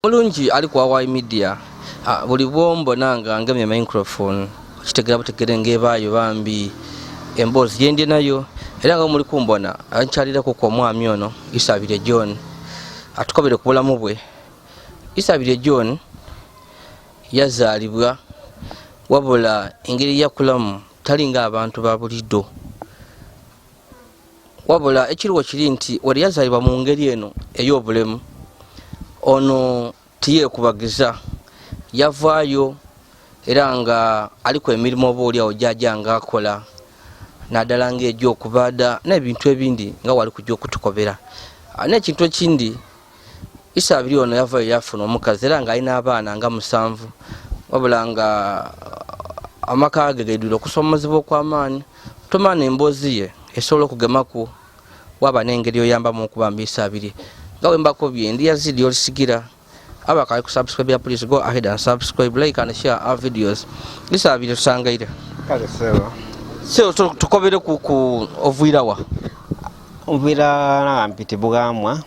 mulungi ali ku Hawaii media buli bwombona nga ngemye microphone kitegera butegere ngebaayo bambi emboozi gyendi nayo era nga muli kumbona ankyalirako ku omwami ono Yolisigira John atukobere ku bulamu bwe. Yolisigira John yazaalibwa wabula engeri yakulamu talinga abantu ba bulido, wabula ekiriwo kiri nti wali yazaalibwa mu ngeri eno ey'obulemu ono tiyekubagiza yavaayo era nga aliko emirimu oba oliawo gyajja nga akola naddala ng'egy'okubaada n'ebintu ebindi nga wali kujja okutukobera. N'ekintu ekindi Yolisigira ono yavaayo yafuna omukazi era nga alina abaana nga 7 wabula nga amaka ge gaidwire okusomozebwa okw'amaanyi tomaana emboozi ye esobola okugemaku waba n'engeri oyambamu okubamba Yolisigira. Nga wembako bye ndi Yazid Yolisigira. Abakali ku subscribe, please go ahead and subscribe, like and share our videos. Yolisigira tusangaire. Kale sewa. So tukobere ku ovirawa. Ovira na mpite bugamwa.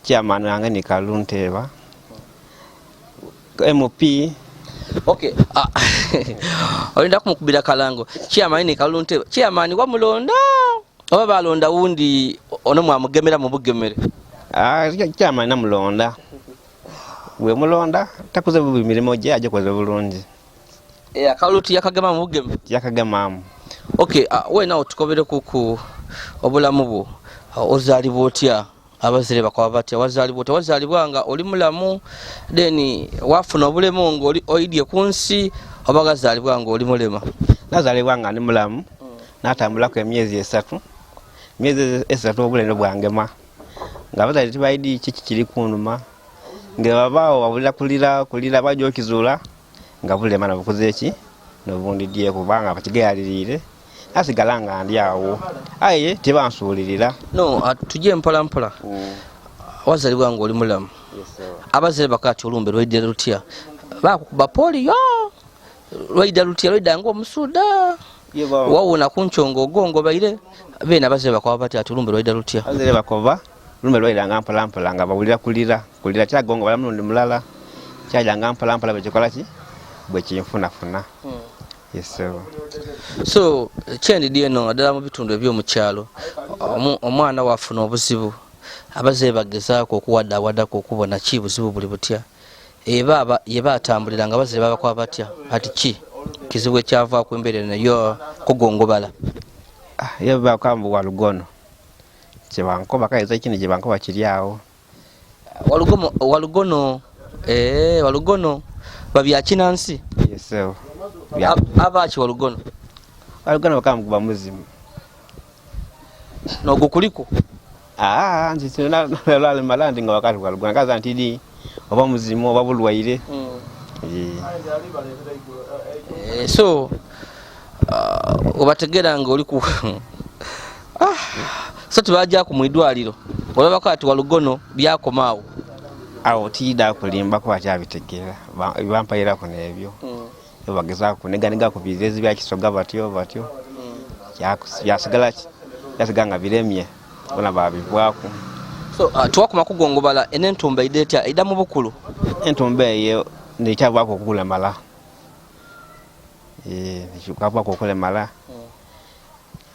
Chairman wange ni Kalunteba. MP. Okay. Olinda kumukubira kalango. Chairman ni Kalunteba. Chairman wa mulonda. Oba balonda wundi ono mwamugemera mu bugemere. Chairman na mulonda. We mulonda takuze mirimo gye aje koze bulungi. Akaluti yakagema mu bugeme. Yakagema. Okay, we nawo tukobere ku obulamu bwo. Ozaalibwa otya? Abazire bakwa batya? Wazaalibwa nga oli mulamu then wafuna obulemu ngo oyidye ku nsi oba gazaalibwa nga oli mulema? Nazaalibwa nga ndi mulamu. Natambulako emyezi 3. Myezi 3 obulendo bwangema. Nga bazali tibaidi kiki kiri kunuma. Nga babao babulira kulira bajo kizula nga bulema na bukoze eki nobundi die kubanga bakigalirire asigalanga ndi awo aye tebansulirira no tujye mpola mpola. Wazalibwa ngo oli mulamu. Abazire bakati olumbe lwide lutya bakukuba polio lwide lutya lwide ngo omusuda wawuna kunchongo ogongo baire bena abazire bakwa bati atulumbe lwide lutya abazire bakoba lumbe lwide nga mpola mpola nga babulira kulira kyagongo bala mundi mulala kyaja nga mpola mpola bekola ki bwe kinfuna funa. Yes sir. So chendi dieno adala mu bitundu eby'omukyalo omwana wafuna obuzibu abazire bagezaako okuwaddawaddako okubona ki buzibu buli butya eba yeba atambulira nga abazire babakwa batya ati ki kizibu ekyavaako embeera nayo kugongobala yeba kambu walugono kyebankoba kayeza kino gye bankoba kiri awo walugono babya kinansi. Yes sir. Abaki walugono bakamukuba muzimu nogo kuliko nti sina lwale malandi nga wakati walugono kaza ntidi oba muzimu oba bulwaire. So obategera nga oli ku so tubajja ku mwidwaliro olaba kati walugono byakomaawo awo tida kulimba ko achabitegera bampayira ko nebyo bageza kunega ku bizezi bya kisoga batyo yasiganga biremye bona babivwako. So tuwakuma kugongobala enentumba idetya ida mu bukulu entumba eyo ndikyavako okugula mala nikikavako okugula mala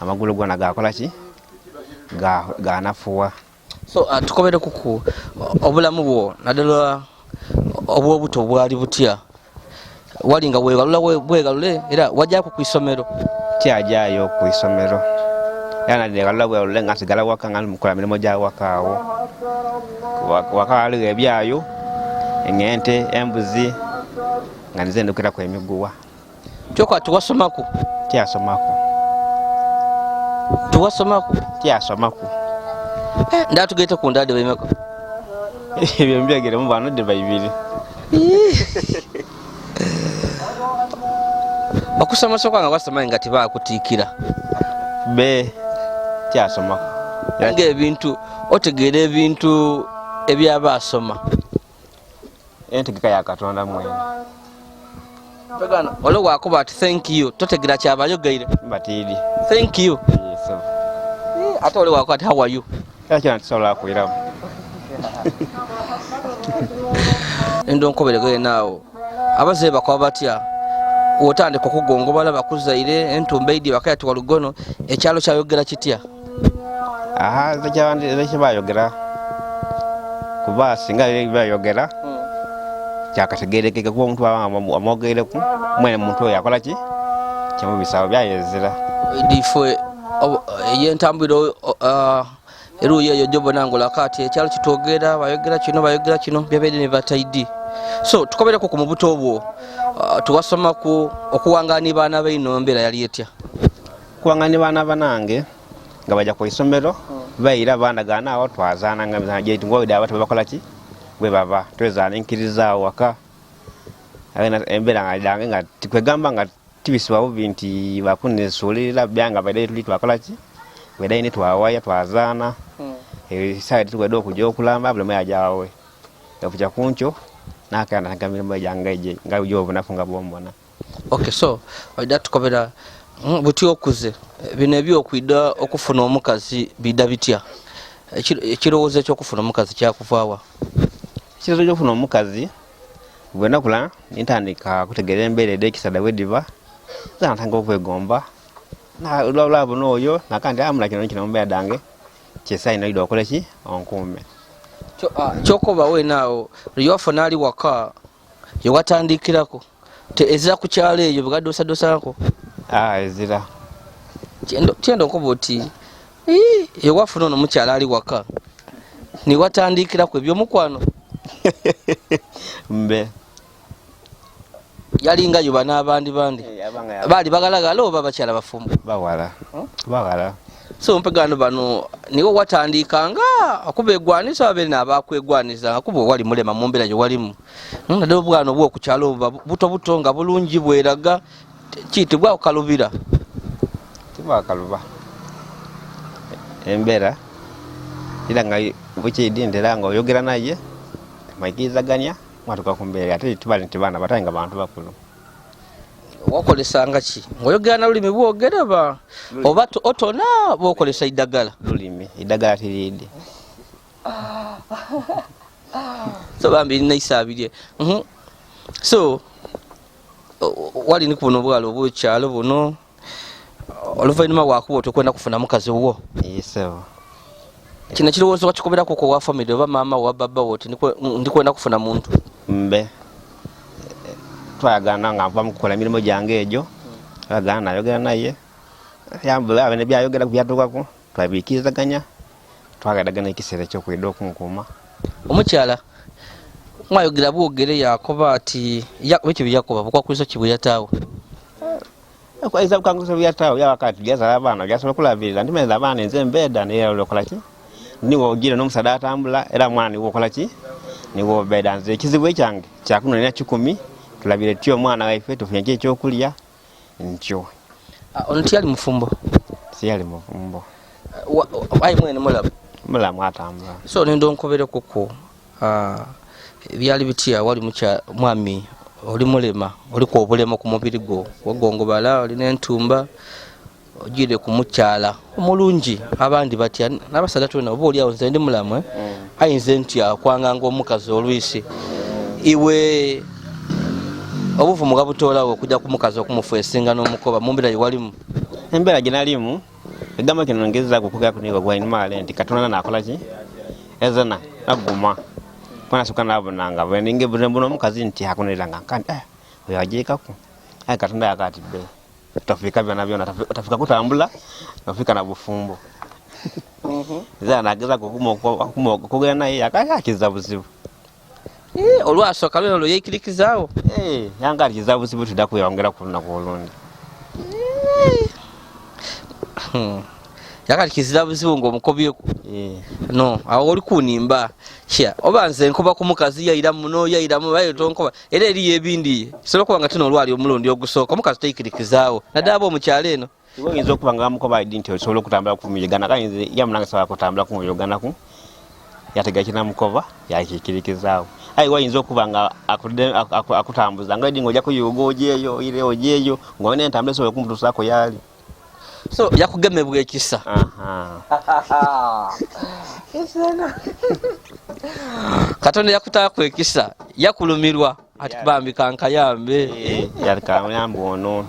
amagulu gona gakola ki ganafuwa. So tukobere kuku obulamu bwo naddala obwobuto bwali butya walinga wegalule era wajjako ku isomero kyajayo ku isomero yana negalula bwelule nga sigala waka nga mukola mirimo gya wakaawo wakali ebyayo engente embuzi nga nizendukira ku emiguwa kyokwa tuwasomaku tyasomako ndatugete ku ndade bemeko ebyo mbyegere mu bano de bayibiri bakusoma soka nga basoma ngati bakutikira be kyasomako yange ebintu otegere ebintu ebyabasoma entegeka ya Katonda mwene pagana olo wakuba ati thank you totegera kyabayogeire batidi thank you. Yes sir. Ate ole wakuba ati how are you kya ntisobola kuiramu endonkobere naawo abazeyi bakoba batya otandika okugongobala bakuzaire entumba idi bakayati walugono ekyalo kyayogera kitya? Zekibayogera kuba singa bayogera kyakategerekeka kuba omuntu amwogereku mwene muntu oyo akola ki kyamubisaawo byayezera idifwe eyentambuliro eruuyi eyo gyobonangola kati ekyalo kitwogera bayogera kino byabaire ne bataidi. So tukobereko ku mubuto obwo tuwasomaku okuwangani baana baino embeera yali etya? kuwangani baana banange nga bajja ku isomero baira bandagana awo twazaana nga mizana gyaitu ngoida abato bakola ki bwe baba twezaana enkirizaawo waka embeera nga dange nga tikwegamba nga tibisibwa bubi nti bakunesuulirira byanga baidai tuli twakola ki baidai ne twawaya twazaana ebisaala tuwedde okujja okulamba buli omu yajaawe okuja kunkyo nakanda nkamirimo gyange nga gyobunafu nga bwombona. Okay, so oida tukobera buti okuze bino ebyokwida okufuna omukazi bida bitya? Ekirowoozo ekyokufuna omukazi kyakuvaawa? Ekirowoozo ekyokufuna omukazi bwenakula nintandika kutegeera embeera edda ekisada bwediba zantanga okwegomba lwabulabu n'oyo nakandi amula kino mumbeera dange kyesaina oida okole ki onkuume kyokoba wenaawo lyofuna ali waka yewatandikirako ezira ku kyalo eyo bwegadosadosako? Ezira kyendo nkoba oti ewafuna ono mukyala ali waka niwatandikirako ebyomukwano mbe yalingayo bana abandi baali bagalagala oba bakyala bafumbo? bawala so mpegano bano niwo watandikanga okuba egwanisa babere nabakwegwanizanga kuba wali mulema mu mbeera gyewalimu nade obwana obwokukyalo buto nga bulungi bweraga kiyitibwa okalubira? tibakaluba embeera era nga bukyidindira nga oyogera naye maikirizaganya mwatuka ku mbeera ate tibali nti baana batayi nga bantu bakulu. Wakolesanga ki ng'oyogera na lulimi bwogera oba otona bwokolesa iddagala? Lulimi iddagala tiridi so bambi nina isaabirye so wali ni kubuno obwalo obwekyalo buno oluvannyuma lwakuba otokwenda kufuna mukazi wo? Yesewo kino kirowoozo wakikoberako ko wa family oba maama wa baba wo ndikwenda kufuna muntu? Mbe twayagana nga nva mukukola emirimu gyange egyo twayagana nayogera naye yambula abene byayogera byatukako twabikirizaganya twagadagana ekiseera ekyokwidde okunkuuma. Omukyala mwayogera bwogere yakoba ati ekyo byakoba bukwakuliza kibuyataawo? Kwaiza bukangusa byataawo yawakati gyazala abaana gyasobola okulabirira ntimeza abaana enze embeeda neyalula okola ki niwo ogire n'omusada atambula era mwana niwo okola ki niwo obeeda nze ekizibu ekyange kyakunonera 10 tulabire tyo omwana waife tufunye ki ekyokulya ntyo. Ono tiyali mufumbo? Siyali mufumbo. Ayi mwene mulamu atambula. So nendonkobere kuko byali bitya wali mwami oli mulema oliko obulema ku mubiri gwo wagongobala oli n'entumba ogire ku mukyala omulungi abandi batya n'abasada twena oba oli awo nze ndi mulamu ayinza ntya kwanganga omukazi olwisi iwe obuvumu gabutoolawo okujja ku mukazi okumufu esinga n'omukoba mu mbeera gyewalimu? Embeera gye nalimu egamba kino ngezaako okugera ku nigo gwainimale nti katonda nakola ki ezana naguma kwanasuka nabonanga bweninge buno omukazi nti akoneranga kandi oyo ajeekako aye katonda yakati be tafika byona tafika kutambula tafika na bufumbo zana nagezaako okugera naye yakakiza buzibu olwasooka lweno lweyeikirikizaawo yanga alikiza buzibu tudda kweyongera ku lunaku olundi yakalikizira buzibu ng'omukobyeku no awo oli kunimba kya oba nze nkoba ku mukazi yayira muno yayiramu bayo tonkoba era eriyo ebindi kisobola kuba nga tino olwali omulundi ogusooka omukazi tayikirikizaawo naddala aba omukyalo eno iwe oyinza okuba nga bamukoba idi nti osobola okutambula ku muyigana kayinza yamunanga sobola kutambula ku muyiganaku yategeka kinamukoba yakikirikizaawo ayi wayinza okuba nga akutambuza nga idi ng'ojja kuyuga ojeeyo ire ojeeyo ng'olina entambula esobola okumutuusaako yaali so yakugemebwa ekisa Katonda yakutaako ekisa yakulumirwa ati bambi kankayambe yalikayambe ono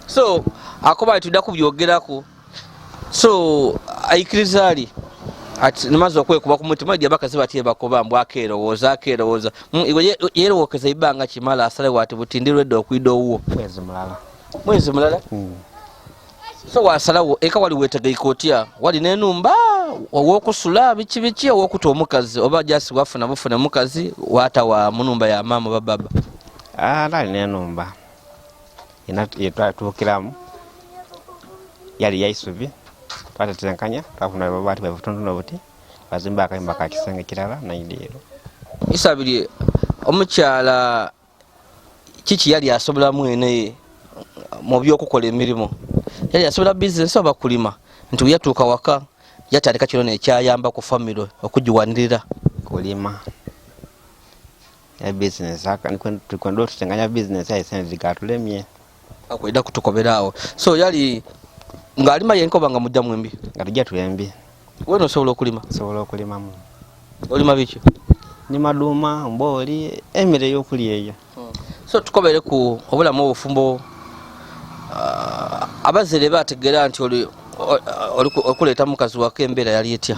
so akoba tudda kubyogerako so ayikiriza ali ati namaze okwekuba ku mutima edi abakazi batye bakoba mbw akeerowooza yerowokeza ibanga kimala asalewo ati butindirwedde okwida owuwo mwezi mulala so wasalawo eka wali wetegeika otya wali n'enumba owokusula biki owokuta omukazi oba jasi wafuna bufune mukazi wata wa munumba ya mama oba baba lali n'enumba yetwatuukiramu yali yaisubi twatetenkanya twafuna babaati bwebutontono buti bazimba akayumba ka kisenge kirala nayideero isabiri omukyala kiki yali asobolamu ene mu byokukola emirimu yali asobola bizinesi oba kulima nti yatuuka waka yatandika kino nekyayamba ku famire okugiwanirira kulima ya bizinesi tukwenda tutenganya bizinesi aisente zigatulemye akwenda kutukoberaawo so yali ng'alima yenkoba nga mujja mwembi nga tujja twembi wena osobola okulima sobola okulimamu olima biki ni maduuma mbooli emere ey'okulya eyo so tukobere ku obulamu obufumbo abazere bategeera nti okuleeta mukazi wako embeera yali etya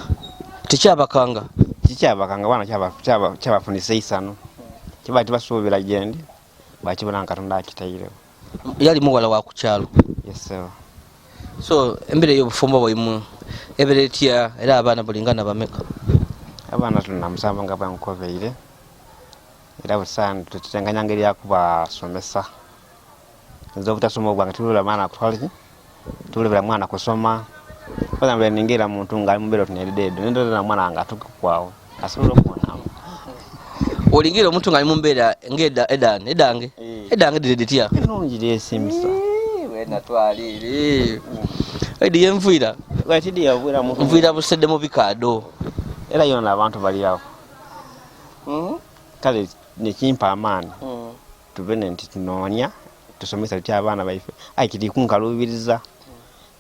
tikyabakanga wana kyabafunisa isano kiba tibasuubira gyendi bakibona Katonda akitairewo yali muwala wa ku kyalo yesewa so embeera ey'obufumbo bwaimu ebeera etya era abaana bulingana bameka abaana tulina musanvu nga bankobeire era busaani tutenganya ngeri yakubasomesa nze obutasoma obwange tulebera mwana kutwaliki tulebera mwana kusoma kwanza ningira muntu nga ali mumbeera tunerededo nendera mwana nga tukukwawo asobola okubonamu olingira omuntu nga ali mumbeera edange diredetya enungi lyesimisa wena twalire edi yenvuyira watidi yavuyira muntu nvuyira busedde mu bikaado era yona abantu bali awo kale nekimpa amaani tubene nti tunoonya tusomesa tutya abaana baife kiri kunkalubiriza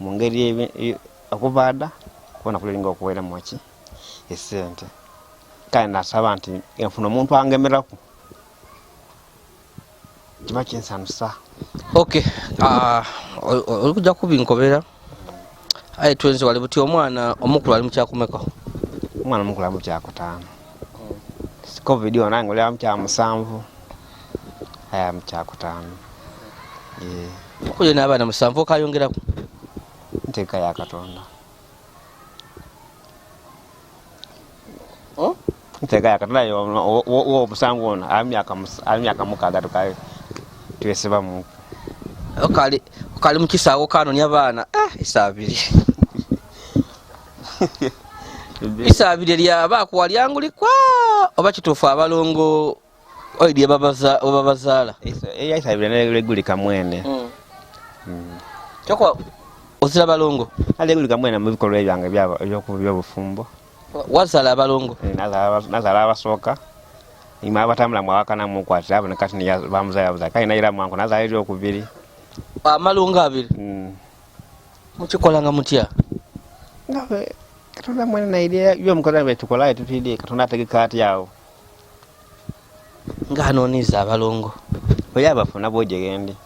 mu ngeri okubaada kubona kulinga okuwera mwaki esente kale nasaba nti enfuna omuntu angemeraku kiba kinsanusa okay olikujja kubinkobera aye twenze wali buti omwana omukulu ali mukyakumeka omwana omukulu ali mukyakutaano covid nange oli mukyamusanvu aya mukyakutaano okuje n'abaana musanvu okayongeraku nteeka ya Katonda nteeka ya Katonda omusanvu ono myaka mukaaga tukaye twesibamu okali mukisaawo kanonya baana isaabiri isaabiri lyabaaku walyangulikwa oba kituufu abalongo oidye babazaala eyaisabire nelegulika mwene kyokwa ozira balongo alegulika mwene mu bikolwa ebyange ebyobufumbo wazaala abalongo nazaala abasooka ima abatambula mwawakana mukwatira abo nekati bamuzayabuza kale naira mwangu nazaala eryokubiri amalungo abiri mukikolanga mutya ngabe Katonda mwene naidea byomukola betukolayo tutidde Katonda ategeka atyawo ng'anooniza abalongo oli abafuna bwojegendi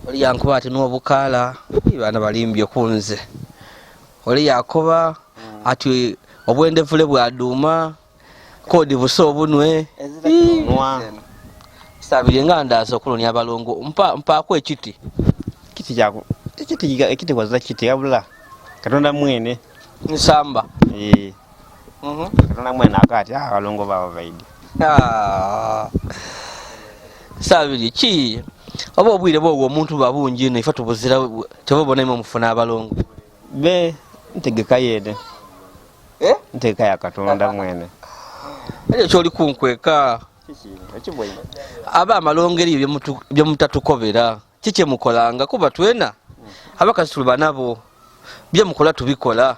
oli yankuba ati n'obukaala baana balimbye kunze oli yakoba ati obwendevule bwaduuma kodi busa obunwe sabire nga ndaaza okulonya abalongo mpaako ekiti ekiti kwaza kiti yabula Katonda mwene nsamba Katonda mwene akati abalongo babo baidi sabiri ki oba obwire bwo omuntu babungi ino ifa tubuzira tebabona imwe mufuna abalongo be ntegeka yede ntegeka ya Katonda mwene ekyo kyoli kunkweka aba amalongo eri byemutatukobera kiki mukolanga kuba twena abakazi tuli banabo byemukola tubikola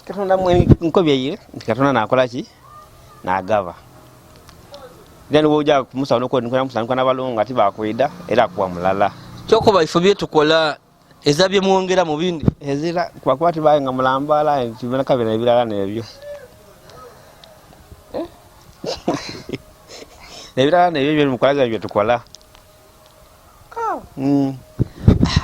Katonda mwene nkobyeire nti Katonda nakola ki nagaba then woja kumusa nokona musanka n'abalongo ati bakwida era kuwa mulala kyokoba ifo byetukola ezabye muongera mu bindi ezira kwa kwati baye nga mulambala tibona kabira ebirala nebyo nebirala nebyo bye mukolaga bye tukola.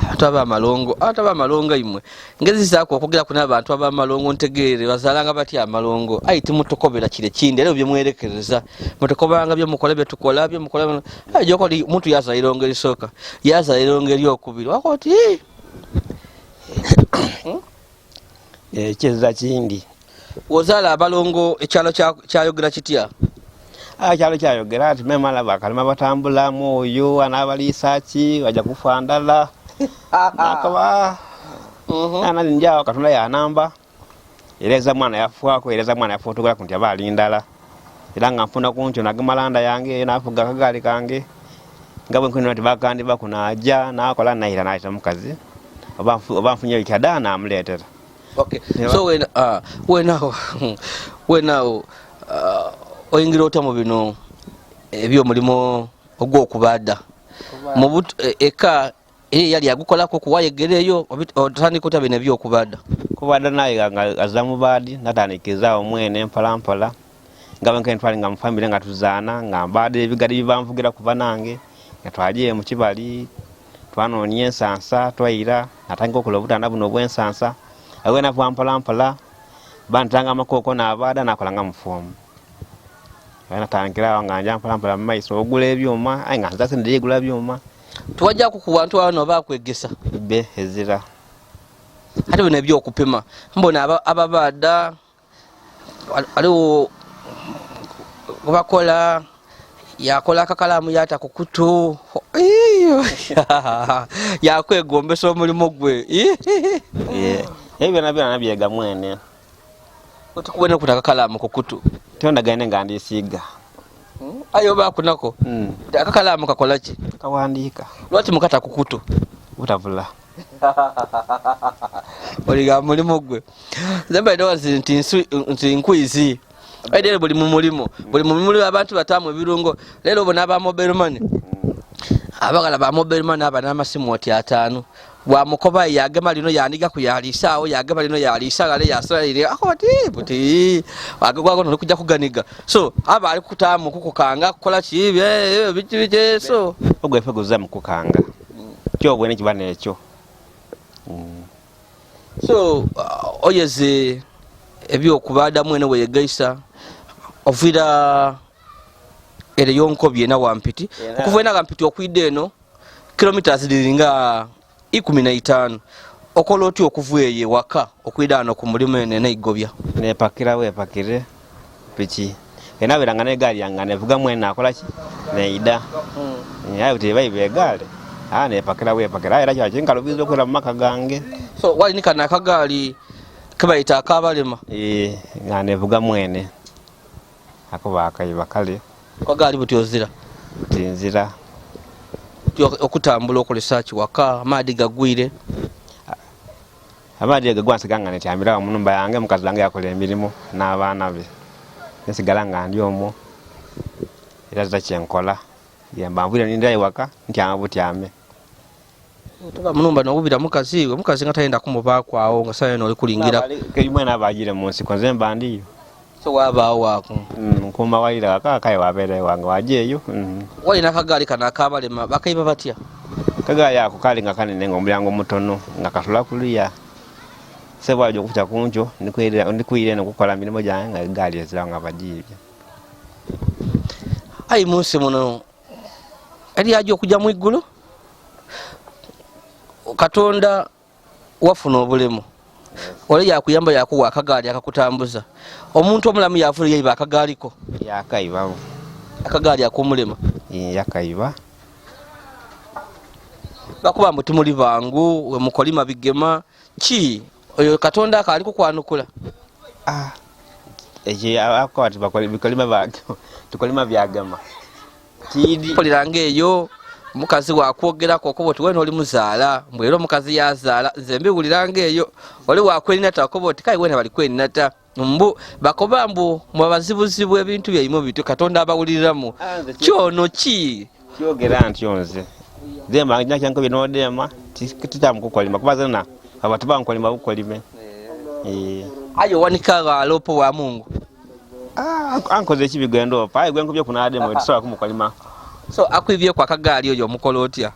Ataba amalongo imwe ngezi zako okugera kuna abantu aba amalongo ntegeere bazalanga batya amalongo ayiti mutokobera kire kindi lero bye mwerekereza mutokobanga bye mukola bye tukola bye mukola ajoko li muntu yaza irongo lisoka yaza irongo lyokubiri wakoti kyeza kindi wozala abalongo ekyalo kyayogera kitya. Kyalo kyayogera ati memala bakalima batambula mwoyo anabaliisa ki wajja kufa ndala nakaba anali njao Katonda yanamba ereza mwana yafuatugala kunti abali ndala era nga nfuna kunkyo nagemalanda yange nafuga akagali kange nga bwe nkwino ati bakandi bakunaja nakola nahira naita mukazi oba nfunye ikyada namuleetera. Okay, so when oyingira ota mu bino ebyomulimo ogw'okubada mu eka yali agukolako kuwayegereyo otandika ota bino ebyokubada kubada naye nga aza mubadi natandikiriza omwene mpolampola nga bwe nkentwali nga mufamire nga tuzaana nga mbade ebigadi bibamvugira kuva nange nga twaje mu kibali twanoonya ensansa twayira natandika okola obutanda buno obw'ensansa awe nava mpolampola bantanga amakoko n'abada nakola nga mufumu natandikira nga nja mpolampola mu maiso ogula ebyuma aye nga nzase ndiyegula byuma tuwajjako ku bantu bano bakwegesa be ezira ate bino ebyokupima mbona ababada aliwo bakola yakola akakalamu yata ku kutu yakwegombesa omulimo gwe ebyo nabyega mwene otukubone kuta akakalamu ku kutu tondagane nga ndisiiga ayo bakunako akakalamu kakola ki kawandiika lwaki mukata ku kutu butavula oliga mulimo gwe zemba ndowazi nti nkwizi aidere buli mumulimo abantu batamu ebirungo lero bona aba mobile money abagala ba mobile money aba n'amasimu oti 5 wa mukoba yagema lino yaniga ku yalisaawo yagema lino yalisagale yasalire akoti buti agagwa no kujja kuganiga so aba ali kutamu kukukanga kukola kibe bikibe so ogwefe guza mukukanga kyo bwene kibana ekyo so oyeze ebyokubada mwene weyegaisa ovira ere yonko byena wampiti okuvena gampiti okwide eno kilometers ziringa 15 okola oti okuvuye waka okwidano ku mulimo ene naigobya ne pakira we pakire pichi ena beranga ne gali yanga ne vuga mwene akola ki neida yayo tibai be gali ne pakira we pakira era kya kinga lubizo kwera maka gange so wali nikana kagali kabaita akabalema ngane vuga mwene akoba akayiba kale kagali butyozira tinzira okutambula okolesa kiwaka amadi gagwire amadi gagwanse gangane tyambira mu numba yange mukazi wange yakola emirimu n'abaana be nsigala nga ndi omwo era zakyenkola yembambwira nindira iwaka ntyambutyame tuba munumba nobubira mukazi nga tayenda kumubako awo nga sayo noli kulingira kelimwe nabagire mu nsiko nze mbandiyo so wabaawo wako nkuma walira kakaye wabere wange wajeyo wali nakagali kana akabalema bakayiba batya kagali yako kali nga kanene ng'omulyango mutono nga katula kuliya sebwajo okuta kunjo ndikwire nokukola mirimo gyange nga gali ezira nga bajibye ayi munsi muno eri ajo okujja mu iggulo Katonda wafuna obulemu ole yakuyamba yakuwa akagali akakutambuza omuntu omulamu yafuna yiba akagaliko yakayiba akagali akumulema yakayiba bakuba mbuti muli bangu we mukolima bigema ki oyo Katonda akali kukwanukula akwati bikolima bage tukolima byagama kidi polirange eyo mukazi wakwogerako okoboti wena oli muzaala mbwera omukazi yazaala nze mbiwulirange eyo oli wakweninata okoboti kai wena bali kweninata mbu bakoba mbu mwabazibuzibu ebintu byaimu bitu Katonda abawuliriramu kyono ki kyogera nti onze demba njakyanko binodema titamukukolima kubazana abantu bankolima bukolime ayo wanika alopo wa Mungu ankoze ekibigendo pa gwenko byo kunade mu tisobola kumukolima. So akwibye kwa akagali oyo mukola otya?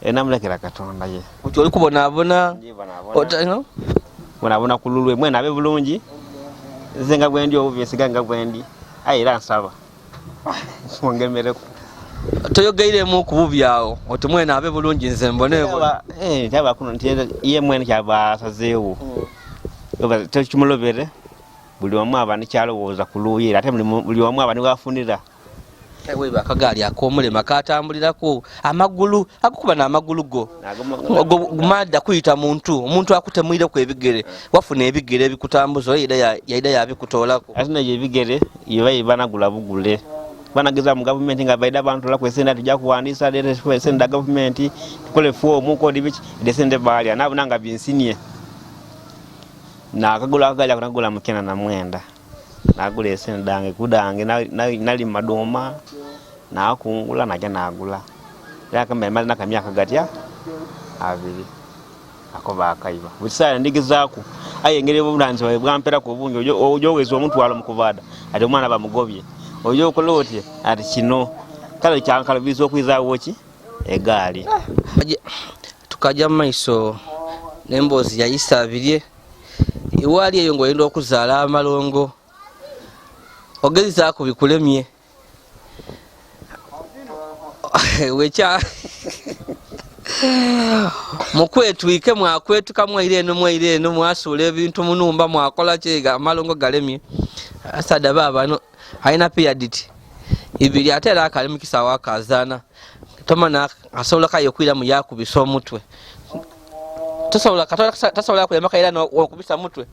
Namulekera Katonda ye. Oti oli kubonaabona? Otano? Bonaabona kululwe mwena abe bulungi. Nze nga bwendi obubisiga nga bwendi. Era nsaba. Songemereko. Toyogeiremu ku bubyawo oti mwena abe bulungi nze mboneebo. Tyaba kuno nti ye mwene kyaba asazeewo. Oba tekimulobere buli omu aba nikyalowooza ku luuyi ate buli omu aba niwafunira. Wewe akagali akomulema katambulirako amagulu akukuba n'amagulu go gumadda kuyita omuntu akutemwire ku ebigere wafuna ebigere ebikutambuza yaida yabikutoolako ate naye ebigere banagula bugule banageza mu gavumenti nga baida abantu la kwesenda tujja kuwandiisa leero kwesenda gavumenti tukole fomu kodi biki desende baalya nabo nanga binsinie na akagula akagali akunagula mukena na mwenda nagula esente dange kudange nali madoma na kungula naja nagula yaka mbemali nakamyaka gatya abiri akoba akaiba busaya ndigizaku ayengere bubulanzi bwampera ko bunyo ojo wezo omuntu walo mukuvada ati omwana bamugobye ojo kolotye ati kino kale kyankala bizo kwiza woki egali tukaja maiso nembozi yayisabirye iwali eyo ngo yendo okuzala amalongo ogeza kubikulemye wecha mukwetwike mwakwetuka mwaire eno mwasula ebintu munumba mwakola kyega amalongo galemye asada baba aina period ibiri atera akalimikisa wakazana tomana asobola kayo kwira mu yakubisa omutwe tasobola kulema kaira no okubisa mutwe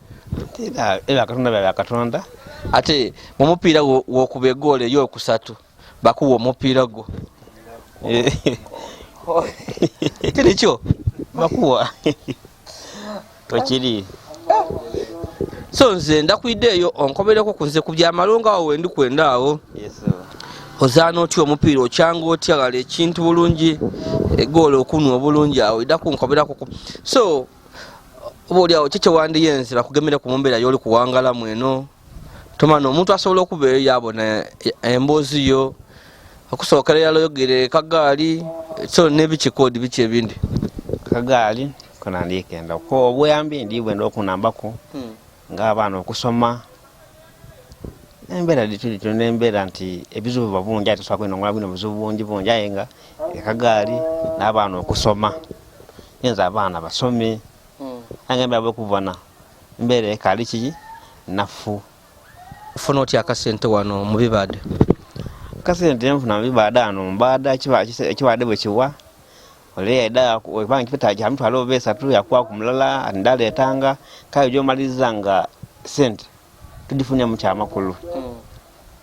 era Katonda ate mumupira wokuba egole yo kusatu bakuwa omupira gwo kiricho bakuwa tokiri so nze ndakwideyo onkobereko kunze kubya malonga awo ndi kwenda awo ozana otyo omupira okyanga otyagala ekintu bulungi egole okunwa obulungi awo idaku nkoberako so obuli awo kyeche wandiyenze bakugemera ku mumbera yoli kuwangala mweno tomano omuntu asobola okubeera yabona embozi yo okusookera yogere kagali so nebikikodi biki ebindi kagali kona ndikenda ko obuyambi ndibwenda okunambako ng'abaana okusoma embera dituli nembera nti ebizubu babunja ate swakwenda ngola bino bizubu bungi bunja yenga kagali n'abaana okusoma yenza abaana basome angembera bokubona mbere kali ki nafu fono ti akasente wano mu bibade kasente mfuna bibada ano mbada kiwade bwe kiwa ole eda obanki peta ya mtu alo besa tu yakwa kumulala andale etanga kayo jo malizanga sente tudifunya mu kyamakulu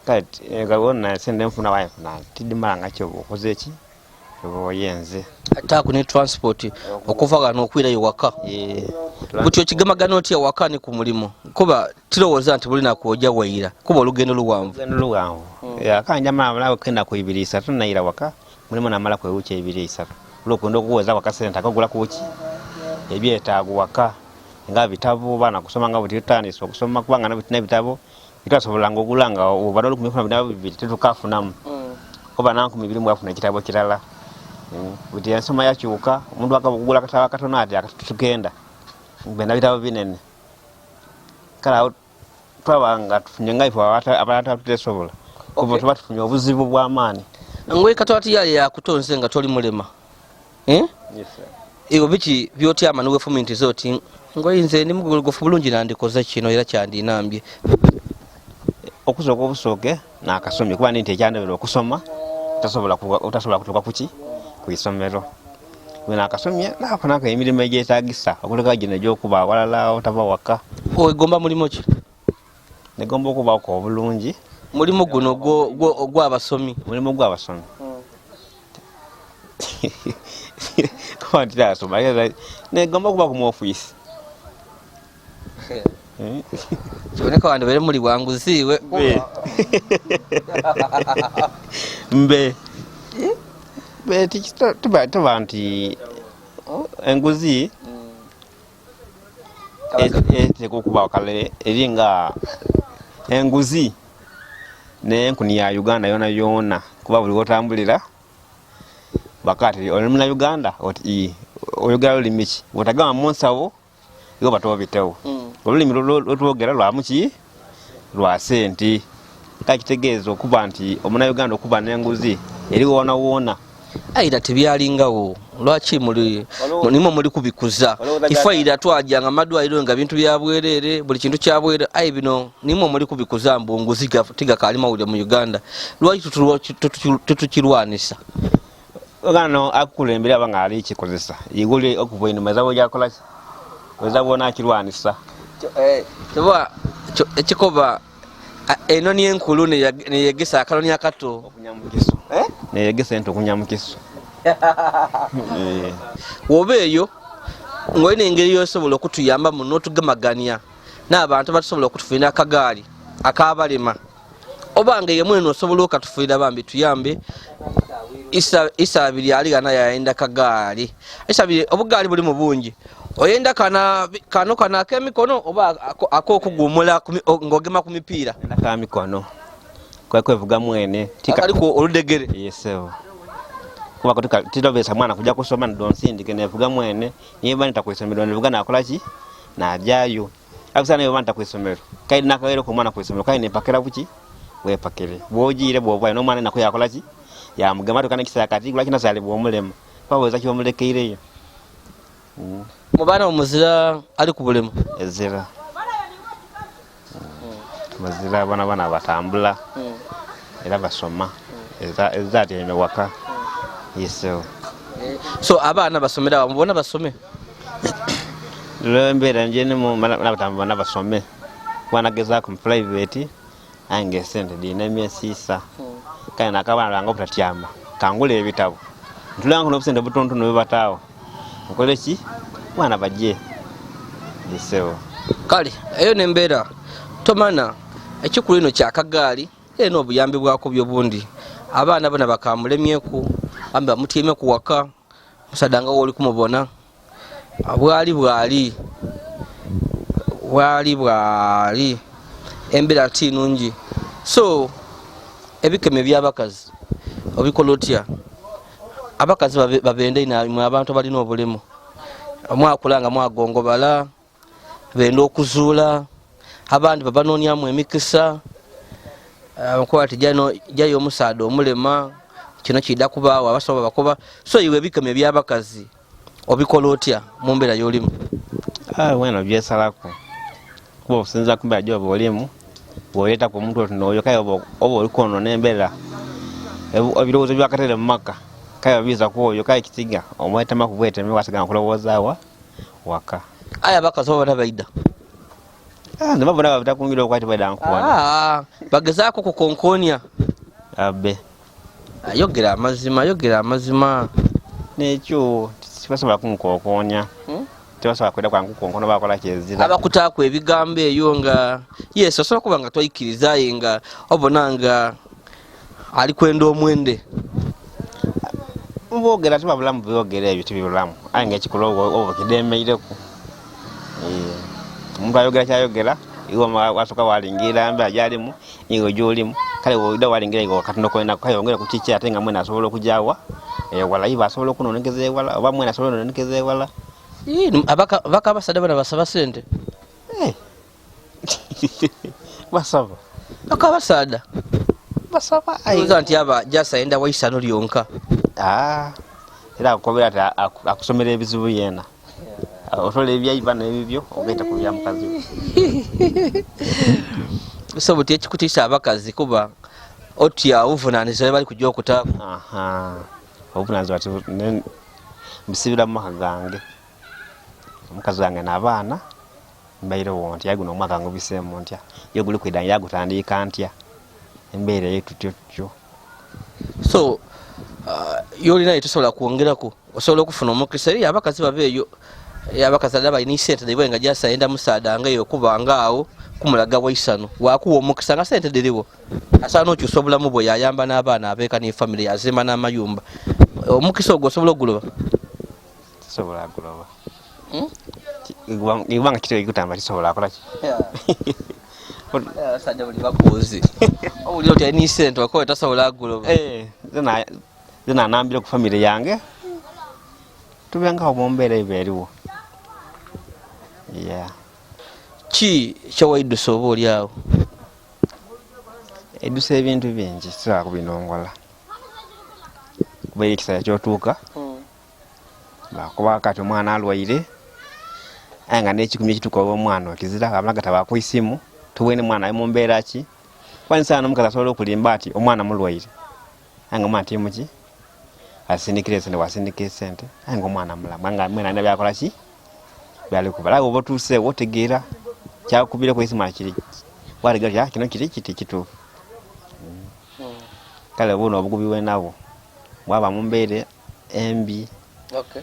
kati gabona sente mfuna wayo na tidimanga kyo okozeki oyenze ataku ne transport okuva gano okwira yowaka kutyo kigemagano ti yawaka ni ku mulimo kuba tirowoza nti bulina kuoja waira kuba olugendo luwanvu ya kanja mala kenda ku 2-3 naira waka mulimo na mala ku uche 2-3 lokondo kuweza waka sente akagula kuchi ebyetaago waka nga bitabu bana kusoma nga butitani so kusoma kubanga na bitina bitabo bitasobola ngogulanga obadalo kumifuna bitabo bibiri tukafunamu kuba nanku mibiri mwafuna kitabo kirala buti yansoma yakyuka omuntu akabugula kataba katona ati akatukenda benda bitabo binene kala twabanga tufunyenga ifo abantu tutesobola kuba tubatufunye obuzibu bw'amaani ngwe katwati ya kutonze nga toli mulema yes sir iwo biki byoti amanu we fomenti zoti ngoyinze ni mugofu bulungi nandikoza kino era kyandi nambye okusoka obusoke na akasomye kuba nti ekyandebera okusoma utasobola kutuka kuki kuisomero wena akasomye nafuna ka emirimo egyetagisa okuleka gino gyokuba walala otaba waka ogomba mulimo ki negomba okuba ko bulungi mulimo guno gw'abasomi mulimo gw'abasomi kwa ntira asoma negomba okuba ku office kiboneka wandi bere muri wanguziwe mbe tuba nti enguzi etekukuba kale eringa enguzi n'enkuni ya Uganda yona yona kuba buli wotambulira bakati oli muna Uganda oti oyogera olulimi ki otagamba mu nsawo ibo batobitewo olulimi lwotwogera lwa muki lwa sente kakitegeeza okuba nti omuna Uganda okuba n'enguzi eri wona wona aida tebyalingawo lwaki nimwe muli kubikuza ifaira twajanga amadwaliro nga bintu byabwerere buli kintu kyabwere ayi bino nimwe muli kubikuza mbunguzi tigakali mawulire mu Uganda lwaki tutukirwanisa ogano akukulembera abanga ali kikozesa igule okuva ino mazabo yakola wezabona akirwanisa teba ekikoba eno ni enkulu ne yegesa akaloni akato okunyamukiso ne yegesa ento okunyamukiso wobeeyo ngoyina engeri yosobola okutuyamba mu n'otugemagania n'abantu batusobola okutufunira akagali akabalema obanga yemwe nosobola okatufunira bambi tuyambe isabiri ali gana yaenda kagali isabiri obugali buli mu bungi oyenda kana kemikono oba akokugumula ngogema ku mipiira ka mikono kwa kwevuga mwene aliko oludegere yesewo kuba kutika titobesa mwana kuja kusoma ndonsindike nevuga mwene niba nitakwesomero nevuga nakola ki najayo akusana yo banta kwesomero kai nakawero ko mwana kwesomero kai ne pakera buki we pakere bojire bobwa no mwana nako yakola ki ya mugamato kana kisakati kula kina sale omulema paweza ki omulekeire mubana omuzira ali ku bulemu ezira mazira bana batambula era basoma ezati ene waka yeso so abana basomera mubona basome lembera njene mu batambula basome wanageza ku private ange sente dina myesisa kana nakabana banga obutatyama kangule ebitabo ntulanga no busende butonto no batawo ukole ki mwana bajje yeso kale eyo nembera tomana ekikulino kya kagali eno obuyambi bwako byobundi abana bana bakamulemyeku amba mutieme kuwaka musadanga woli kumubona bwali embera tinungi so ebikeme byabakazi obikolotya abakazi babende ina abantu balina obulemu mwakulanga mwagongobala benda okuzuula abandi babanonyamu emikisa abakwati jayo omusaada omulema kino kida kubaawo abasoba bakoba so iwe bikeme byabakazi obikola otya mu mbeera y'olimu wena byesalako kuba osinza kumbeera gyoba olimu bwoleta ku muntu otinoyo kaye oba olikono n'embeera ebirowoozo byakatere mu maka kaye obiza kwoyo kaye kitiga omwetema kubweteme wasigana kulowoozawa waka aya abakazi oba baida ndibabona babitakungira okwati baida nkuwana bagezaako kukonkonya abe ayogera amazima nekyo tibasobola kunkokonya tibasobola kwenda kwangu konkono bakola kyezira abakutaako ebigambo eyo nga yesu osobola kuba nga twayikirizaye nga obona nga ali kwenda omwende mbogera tibabulamu byogera ebyo tibibulamu aye nga ekikola oba kidemeireku omuntu ayogera kyayogera iwe wasoka walingira mbe ajalimu ingo jolimu kale woida walingira ingo katono koina kayongera kuchichi ate nga mwena asobola okujawa wala iba asobola okunonekeze wala oba mwena asobola okunonekeze wala abaka basada bana basaba sente basaba akabasada basaba ayiza nti aba jasa enda waisano lyonka era akobera ati akusomera ebizibu yena otole ebyayiba n'ebibyo ogenda kubya mukazi so buti ekikutiisa abakazi kuba otya uvunaaniza bali kujja okutaako obuvunaaniza ati mbisibira mu maka gange omukazi wange n'abaana mbairewo ntya guno omwaka ngubiseemu ntya ye guli kwidanga yagutandika ntya embeera yetutyo tutyo so yolina yetusobola kwongerako osobola okufuna omukisa eri abakazi babeeyo abakazadde balina isente dibwe nga jasaenda musaada nga yokubanga awo kumulaga waisano wakuwa omukisa nga sente diriwo asana okyusa obulamu bwe yayamba n'abaana abeeka ne family yazima n'amayumba omukisa ogwo osobola oguloba sobola aguloba ibanga kityo igutamba kisobola akola ki Abasajja buli bakuuzi. Owulira oti alina sente wakola tasobola agula. Zena anambira ku family yange. Tubengawo mu mbeera ebeeriwo. Yeah. Ki kyawaidusa oba oli awo? Eddusa ebintu bingi sisobola kubinongola. Kuba ekisaya kyotuuka. Bakuba kati omwana alwaire. Aye nga n'ekikumi ekituuka omwana okizira abalaga tabaku isimu. Tuwene mwana mu mbeera ki? Kwanisana n'omukazi asobola okulimba ati omwana mulwaire. Aye nga omwana timuki? Asindikire sente wasindikire sente. Aye nga omwana mulamu. Nga mwena alina byakola ki? Byali kubala oba otuuseewo otegeera kyakubire ku isimu akiri. Waligala kino kiri kiti kituufu. Kale buno obugubi bwenabo. Bwaba mu mbeera embi. Okay.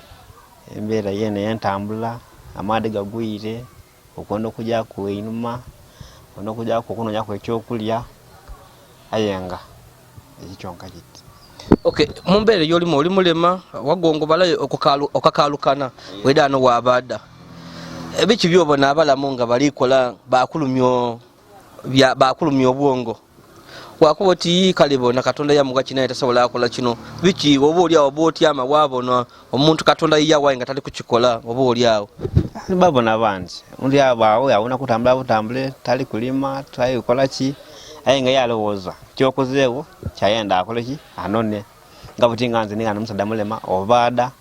Embeera yene yentambula. Amade gagwire okwenda okujja ku einuma okujja ku kunonya ku ekyokulya ayenga ekikyonka kiti. Okay, mumbere yolimu oli mulema wagongo balayo okakalukana wedano wabada ebiki byobona abalamu nga balikola bakulumyo obwongo wakuboti kalibona katonda ya mugachi naye tasobola akola kino biki oba oli awo boti ama wabona omuntu katonda yawa nga tali kukikola oba oli awo babona banji undi abawo yawona kutambula butambule tali kulima tayi kola ki aye nga yalowoza kyokozeewo kyayenda akole ki anone nga butinganze ninga nomusada mulema obada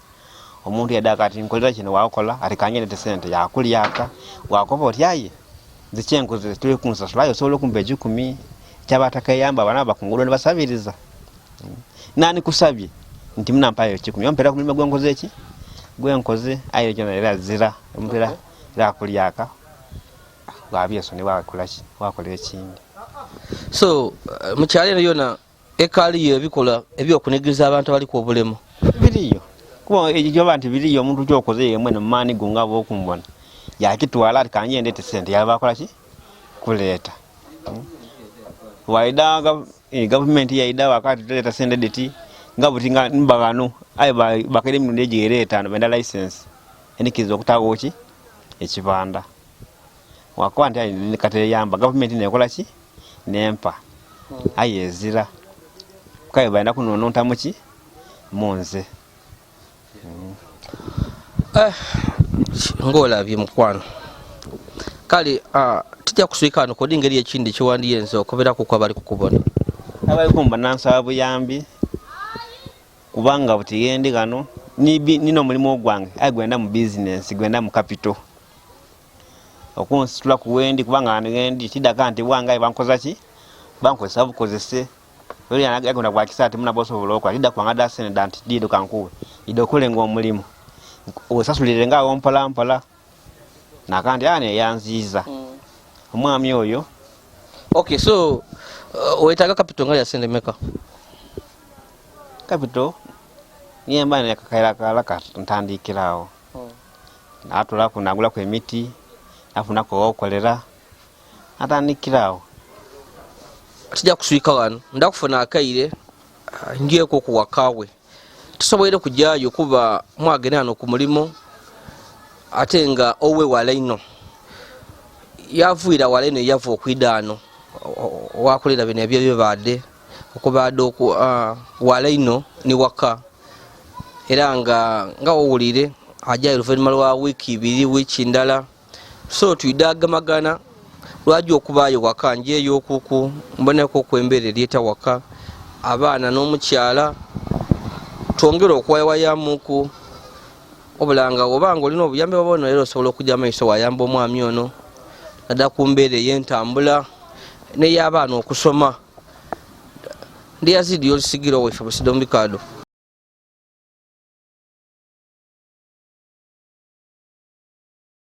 omuntu yada kati nkolera kino wakola atikanyene te sente yakulyaka wakoba oti aye zicyenkoze tuli kunsasulayo solo kumbe 10 kyabatakayamba bana bakungulwa basabiriza nani kusabye nti munampayo 10 yompera ku mulima gwenkoze eki gwenkoze aye kyona era zira omuntu era kulyaka wabyeso ne wakolaki wakolera ekindi. So mukyalero yona ekaliyo ebikola ebyokunegeza abantu abali ku obulemu biriyo kuba ejo abantu biriyo omuntu kyokoze yemwe ne mani gungabo okumbona yakitwala atikanye ndete sente yabakolaki kuleta waida government yaida wakati tuleta sente deti ngabutinga mbagano aye bakere mirundi egireeta benda license enikizo okutawo ki ekibanda wakwandi ayi kateye yamba government nekola ki nempa aye ezira kaye baina kunono ntamuki monze ngola byemukwano kale tijja kuswikano kodi ngeri ekindi kiwandiyenze okobera ku kwabali kukubona abali kumba nansaba buyambi kubanga butigendi kano nino mulimo ogwange agwenda mu business gwenda mu capital okunsitula kuwendi kubanga ngendi tidaka nti bwanga bankoza ki bankozesa bukozese oli anagagona kwa kisati muna boso bulokwa tidda kwanga da senedant dido kankuwe idokole ngo mulimo osasulire nga ompola mpola nakandi ane yanziza omwami oyo. Okay, so wetaga capital nga ya sende meka capital niemba ne kakaira kalaka ntandikirawo natula kunagula ku emiti afuna ko okolera atandikirawo tijja kuswika wano ndakufuna akaire ngiye ko kuwakawe tusoboyere kujjayo kuba mwagene hano ku mulimo atenga owe walaino yavuira walaino yavu okwidano wakolera bino ebyo bade okubadde oku walaino ni waka era nga owulire ajja oluvannyuma lwa wiiki 2 wiiki ndala so tuidagamagana lwaji okubaayo waka njeeyo okuku mboneko okwembeera eryeta waka abaana n'omukyala twongere okwewayamuku obulanga obanga olina obuyambe babono era osobola okujja amaiso wayamba omwami ono nadda ku mbeera ey'entambula n'ey'abaana okusoma ndi Yazid Yolisigira oweffe Busido Mbikado.